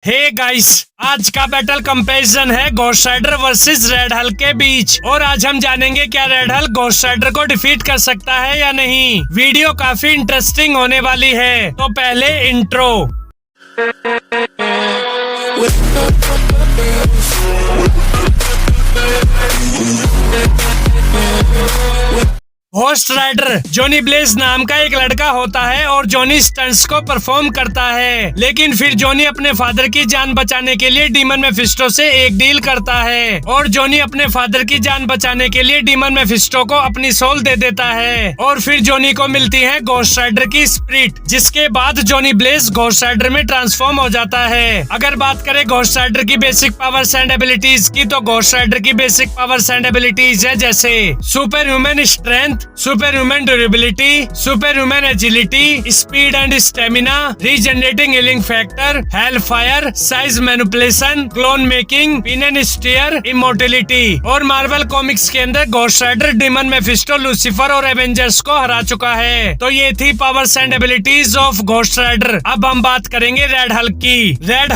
हे guys, आज का battle comparison है Ghost Rider versus Red Hulk के बीच और आज हम जानेंगे क्या रेड हल्क घोस्ट राइडर को डिफीट कर सकता है या नहीं। वीडियो काफी इंटरेस्टिंग होने वाली है। तो पहले intro. Ghost Rider Johnny Blaze नाम का एक लड़का होता है और जॉनी स्टंट्स को परफॉर्म करता है, लेकिन फिर जॉनी अपने फादर की जान बचाने के लिए डीमन मेफिस्टो से एक डील करता है और जॉनी अपने फादर की जान बचाने के लिए डीमन मेफिस्टो को अपनी सोल दे देता है और फिर जॉनी को मिलती है घोस्ट राइडर की स्पिरिट, जिसके बाद जॉनी ब्लेज घोस्ट राइडर में ट्रांसफॉर्म हो जाता है। अगर बात करें घोस्ट राइडर की बेसिक पावर्स एंड एबिलिटीज की, तो घोस्ट राइडर की बेसिक पावर्स एंड एबिलिटीज है जैसे super human strength, super human durability, super human agility, speed and stamina, regenerating healing factor, hell fire, size manipulation, clone making, penance stare, immortality. और Marvel Comics के अंदर Ghost Rider demon Mephisto, Lucifer और Avengers को हरा चुका है। तो ये थी powers and abilities of Ghost Rider. अब हम बात करेंगे रेड हल्क की। रेड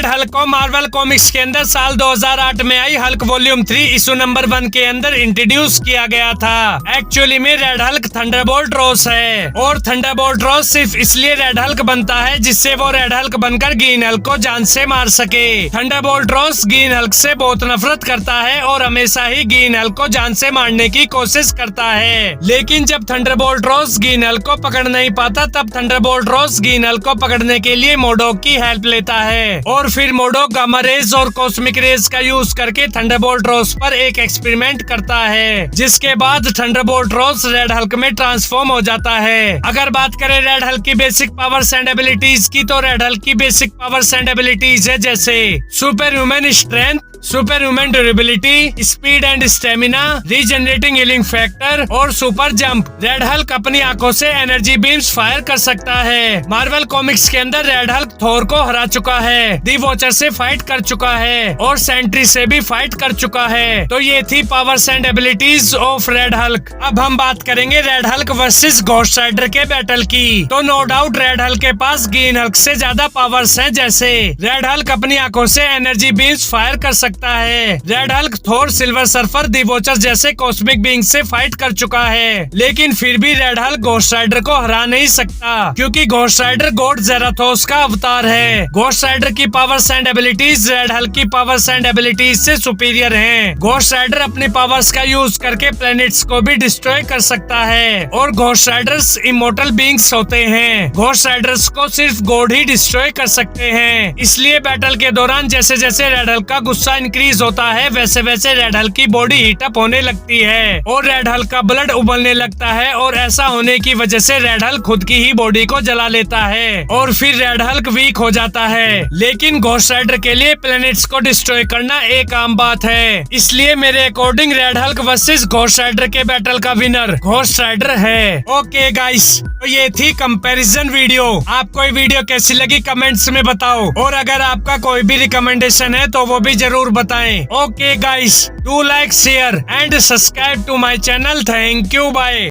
हल्क को मार्वल कॉमिक्स के अंदर साल 2008 में आई हल्क वॉल्यूम 3 इशू नंबर 1 के अंदर इंट्रोड्यूस किया गया था। एक्चुअली में रेड हल्क थंडरबोल्ट रॉस है और थंडरबोल्ट रॉस सिर्फ इसलिए रेड हल्क बनता है जिससे वो रेड हल्क बनकर ग्रीन हल्क को जान से मार सके। थंडरबोल्ट रॉस ग्रीन हल्क से बहुत नफरत करता है और हमेशा ही ग्रीन हल्क को जान से मारने की कोशिश करता है, लेकिन जब थंडरबोल्ट रॉस ग्रीन हल्क को पकड़ नहीं पाता तब थंडरबोल्ट रॉस ग्रीन हल्क को पकड़ने के लिए मोडोक की हेल्प लेता है और फिर मोडोक गामा रेज और कॉस्मिक रेज का यूज करके थंडरबोल्ट रॉस पर एक एक्सपेरिमेंट करता है, जिसके बाद थंडरबोल्ट रॉस रेड हल्क में ट्रांसफॉर्म हो जाता है। अगर बात करें रेड हल्क की बेसिक पावर्स एंड एबिलिटीज की, तो रेड हल्क की बेसिक पावर्स एंड एबिलिटीज है जैसे super human strength, super human durability, speed and stamina, regenerating healing factor और सुपर जंप। रेड हल्क अपनी आंखों से एनर्जी बीम्स फायर कर सकता है। मार्वल कॉमिक्स के अंदर रेड हल्क थोर को हरा चुका है, दी वॉचर से फाइट कर चुका है और सेंट्री से भी फाइट कर चुका है। तो ये थी powers and abilities of Red Hulk. अब हम बात करेंगे Red Hulk versus Ghost Rider के बैटल की। तो नो डाउट रेड हल्क के पास ग्रीन हल्क से ज्यादा पावर्स हैं, जैसे रेड हल्क अपनी आंखों से एनर्जी बीम्स फायर कर सकता है। रेड हल्क थोर, सिल्वर सर्फर, दी वॉचर जैसे कॉस्मिक बीइंग से फाइट कर चुका है, लेकिन फिर भी रेड हल्क घोस्ट राइडर को हरा नहीं सकता क्योंकि घोस्ट राइडर गॉड जेराथोस का अवतार है। घोस्ट राइडर की powers and abilities red Hulk की पावर्स एंड एबिलिटीज से सुपीरियर हैं। घोस्ट राइडर अपनी पावर्स का यूज करके प्लैनेट्स को भी डिस्ट्रॉय कर सकता है और घोस्ट राइडर्स इमोर्टल बीइंग्स होते हैं। घोस्ट राइडर्स को सिर्फ गॉड ही डिस्ट्रॉय कर सकते हैं, इसलिए बैटल के दौरान जैसे जैसे रेड हल्क का गुस्सा इंक्रीज होता है वैसे वैसे रेड हल्क की बॉडी हीट अप होने लगती है और रेड हल्क का ब्लड उबलने लगता है और ऐसा होने की वजह से रेड हल्क खुद की ही बॉडी को जला लेता है और फिर रेड हल्क वीक हो जाता है। लेकिन घोस्ट राइडर के लिए प्लैनेट्स को डिस्ट्रॉय करना एक आम बात है, इसलिए मेरे according Red Hulk versus Ghost Rider के बैटल का विनर घोस्ट राइडर है। ओके गाइस, तो ये थी कंपैरिजन वीडियो। आपको ये वीडियो कैसी लगी कमेंट्स में बताओ और अगर आपका कोई भी रिकमेंडेशन है तो वो भी जरूर बताएं। Okay guys, do like, share and subscribe to my channel. Thank you, bye.